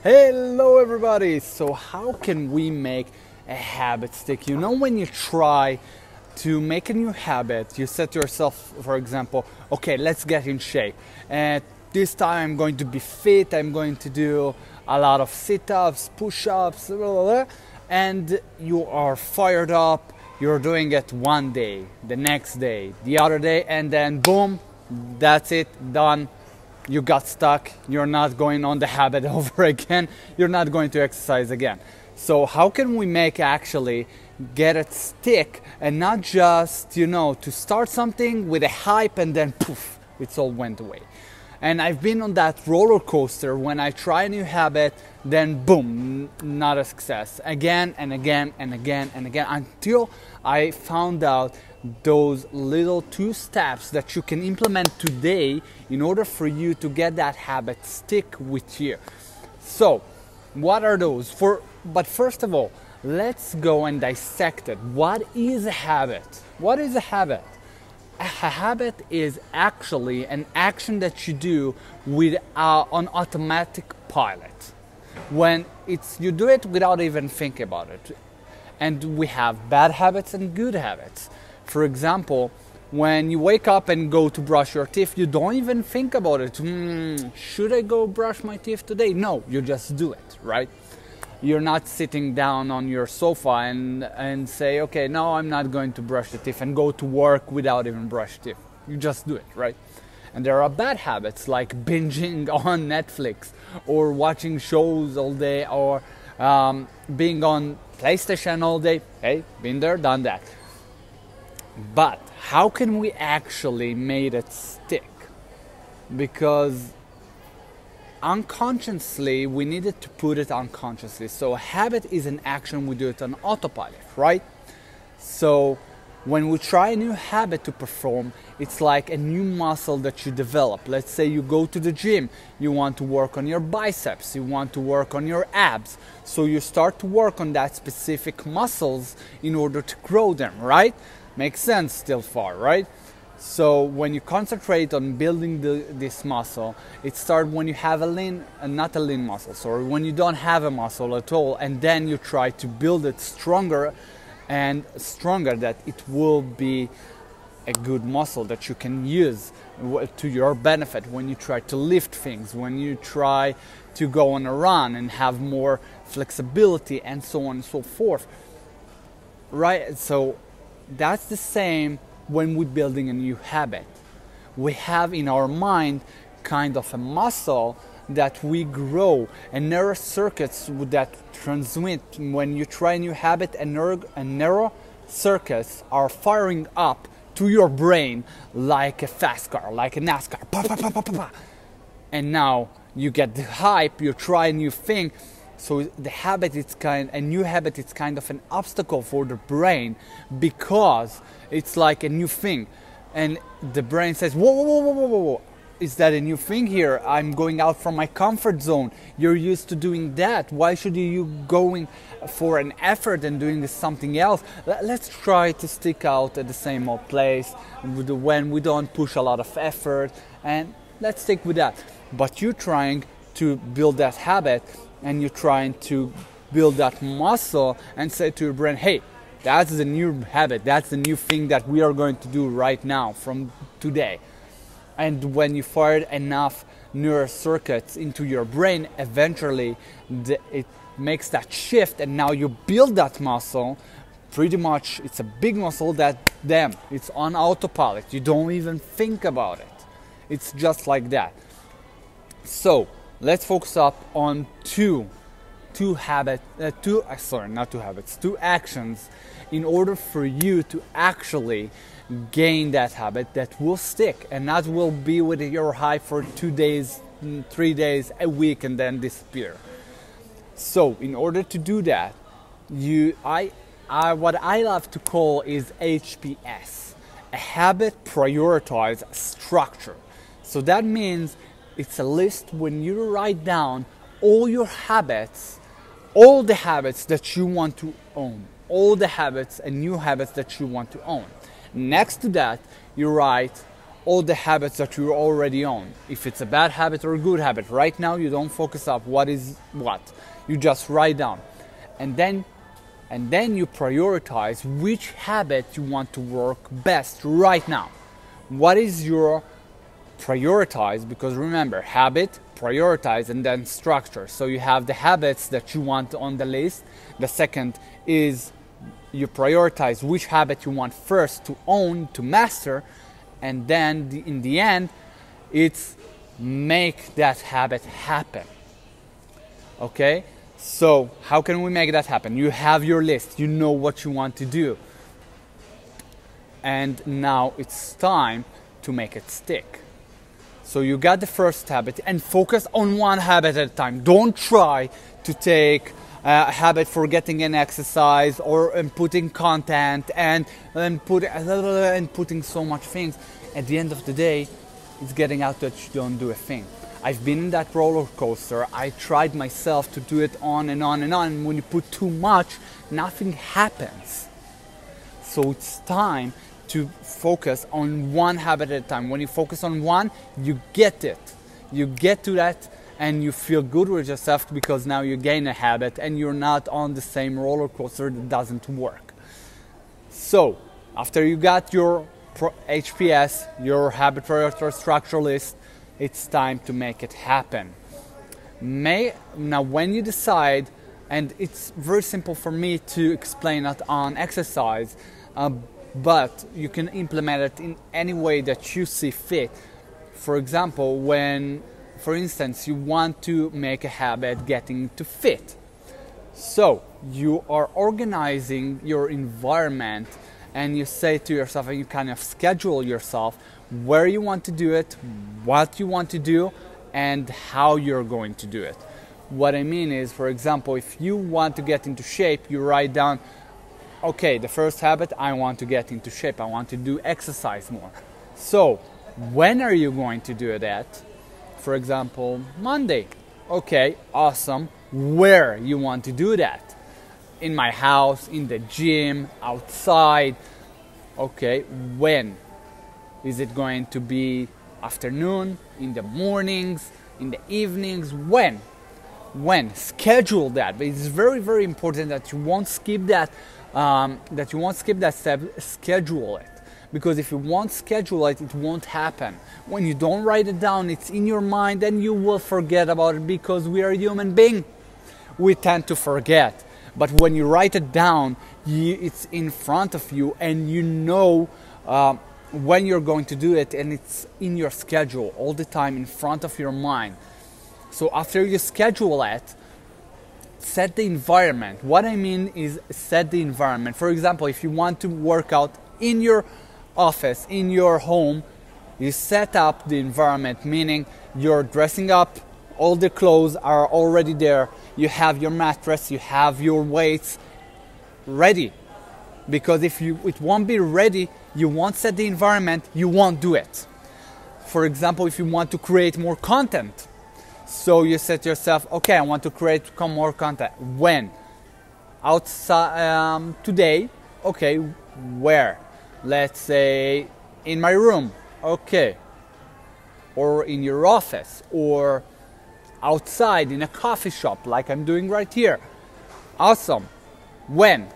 Hello everybody! So how can we make a habit stick? You know, when you try to make a new habit, you set yourself, for example, okay, let's get in shape. And this time I'm going to be fit, I'm going to do a lot of sit-ups, push-ups, blah, blah, blah, and you are fired up, you're doing it one day, the next day, the other day, and then boom, that's it, done. You got stuck, you're not going on the habit over again, you're not going to exercise again. So how can we make actually get it stick and not just, to start something with a hype and then poof, it's all went away. And I've been on that roller coaster when I try a new habit, then boom, not a success. Again and again and again and again until I found out those little 2 steps that you can implement today in order for you to get that habit stick with you. So, what are those? But first of all, let's go and dissect it. What is a habit? What is a habit? A habit is actually an action that you do with on automatic pilot. When you do it without even thinking about it. And we have bad habits and good habits. For example, when you wake up and go to brush your teeth, you don't even think about it. Should I go brush my teeth today? No, you just do it, right? You're not sitting down on your sofa and say, okay, no, I'm not going to brush the teeth and go to work without even brush teeth. You just do it, right? And there are bad habits like binging on Netflix or watching shows all day or being on PlayStation all day. Hey, been there, done that. But how can we actually make it stick? Because unconsciously, we needed to put it unconsciously. So a habit is an action, we do it on autopilot, right? So when we try a new habit to perform, it's like a new muscle that you develop. Let's say you go to the gym, you want to work on your biceps, you want to work on your abs. So you start to work on that specific muscles in order to grow them, right? Makes sense still far, right? So when you concentrate on building this muscle, it starts when you have not a lean muscle, sorry, when you don't have a muscle at all, and then you try to build it stronger and stronger, that it will be a good muscle that you can use to your benefit when you try to lift things, when you try to go on a run and have more flexibility and so on and so forth, right? So that's the same when we're building a new habit. We have in our mind kind of a muscle that we grow, and neural circuits that transmit when you try a new habit, and neural circuits are firing up to your brain like a fast car, like a NASCAR. Pa, pa, pa, pa, pa, pa. And now you get the hype, you try a new thing. So the habit a new habit is kind of an obstacle for the brain because it's like a new thing. And the brain says, whoa, whoa, whoa, whoa, whoa, whoa. Is that a new thing here? I'm going out from my comfort zone. You're used to doing that. Why should you going for an effort and doing something else? Let's try to stick out at the same old place when we don't push a lot of effort, and let's stick with that. But you're trying to build that habit, and you're trying to build that muscle and say to your brain, hey, that's the new habit, that's the new thing that we are going to do right now from today. And when you fire enough neural circuits into your brain, eventually it makes that shift, and now you build that muscle. Pretty much it's a big muscle that it's on autopilot. You don't even think about it. It's just like that. So let's focus up on two actions in order for you to actually gain that habit that will stick, and that will be with your hype for 2 days, 3 days, a week, and then disappear. So in order to do that, what I love to call is HPS, a habit prioritized structure. So that means it's a list when you write down all your habits, all the habits that you want to own, all the habits and new habits that you want to own. Next to that, you write all the habits that you already own. If it's a bad habit or a good habit, right now you don't focus up what is what. You just write down. And then you prioritize which habit you want to work best right now. What is your prioritize? Because remember, habit, prioritize, and then structure. So you have the habits that you want on the list. The second is you prioritize which habit you want first to own, to master, and then in the end, it's make that habit happen. Okay? So how can we make that happen? You have your list, you know what you want to do. And now it's time to make it stick. So you got the first habit and focus on one habit at a time. Don't try to take a habit for getting an exercise or putting content and putting so much things. At the end of the day, it's getting out that you don't do a thing. I've been in that roller coaster. I tried myself to do it on and on and on. And when you put too much, nothing happens. So it's time to focus on one habit at a time. When you focus on one, you get it. You get to that and you feel good with yourself because now you gain a habit and you're not on the same roller coaster that doesn't work. So after you got your HPS, your habit priority structure list, it's time to make it happen. Now when you decide, and it's very simple for me to explain it on exercise, but you can implement it in any way that you see fit. For example, when, for instance, you want to make a habit getting to fit. So you are organizing your environment and you say to yourself, and you kind of schedule yourself where you want to do it, what you want to do, and how you're going to do it. What I mean is, for example, if you want to get into shape, you write down, okay, the first habit, I want to get into shape. I want to do exercise more. So when are you going to do that? For example, Monday. Okay, awesome. Where you want to do that? In my house, in the gym, outside. Okay, when? Is it going to be afternoon, in the mornings, in the evenings? When? Schedule that. But it's very, very important that you won't skip that. Step. Schedule it. Because if you won't schedule it, it won't happen. When you don't write it down, it's in your mind and you will forget about it because we are human beings. We tend to forget. But when you write it down, it's in front of you and you know when you're going to do it, and it's in your schedule all the time in front of your mind. So after you schedule it, set the environment. What I mean is set the environment. For example, if you want to work out in your office, in your home, you set up the environment, meaning you're dressing up, all the clothes are already there, you have your mattress, you have your weights ready. Because if it won't be ready, you won't set the environment, you won't do it. For example, if you want to create more content, so you set yourself, okay, I want to create more content. When? Outside today. Okay, where? Let's say in my room. Okay. Or in your office, or outside in a coffee shop like I'm doing right here. Awesome. When?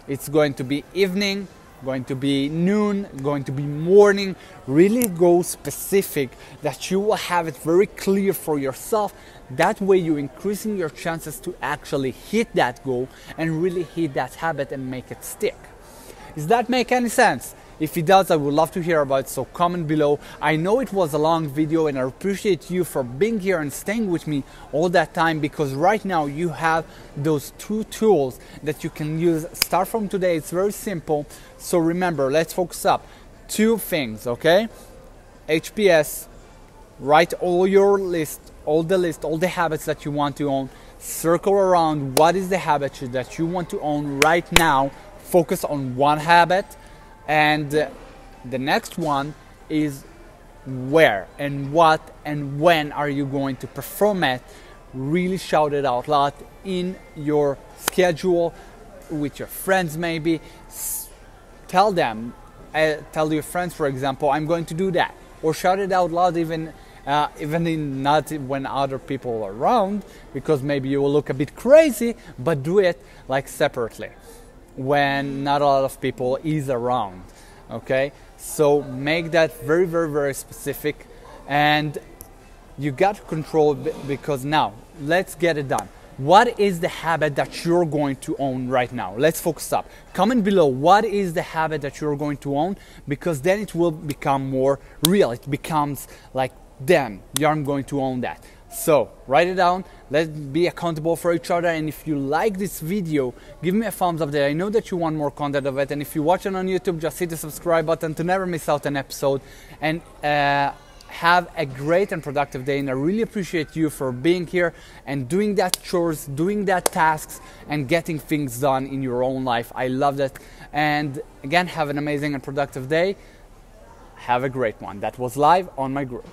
It's going to be evening, going to be noon, going to be morning. Really go specific that you will have it very clear for yourself. That way you're increasing your chances to actually hit that goal and really hit that habit and make it stick. Does that make any sense? If it does, I would love to hear about it, so comment below. I know it was a long video and I appreciate you for being here and staying with me all that time, because right now you have those two tools that you can use. Start from today, it's very simple. So remember, let's focus up. Two things, okay? HPS, write all your list, all the habits that you want to own. Circle around what is the habit that you want to own right now. Focus on one habit. And the next one is where and what and when are you going to perform it. Really shout it out loud in your schedule, with your friends maybe. Tell them tell your friends, for example, I'm going to do that, or shout it out loud, even not when other people are around, because maybe you will look a bit crazy, but do it like separately when not a lot of people is around. Okay, so make that very, very, very specific, and you got to control it, because now let's get it done. What is the habit that you're going to own right now? Let's focus up. Comment below what is the habit that you're going to own, because then it will become more real. It becomes like, damn, I'm going to own that. So write it down. Let's be accountable for each other. And if you like this video, give me a thumbs up there. I know that you want more content of it. And if you watch it on YouTube, just hit the subscribe button to never miss out an episode. And have a great and productive day, and I really appreciate you for being here and doing that chores, doing that tasks, and getting things done in your own life. I love that. And again, have an amazing and productive day. Have a great one. That was live on my group.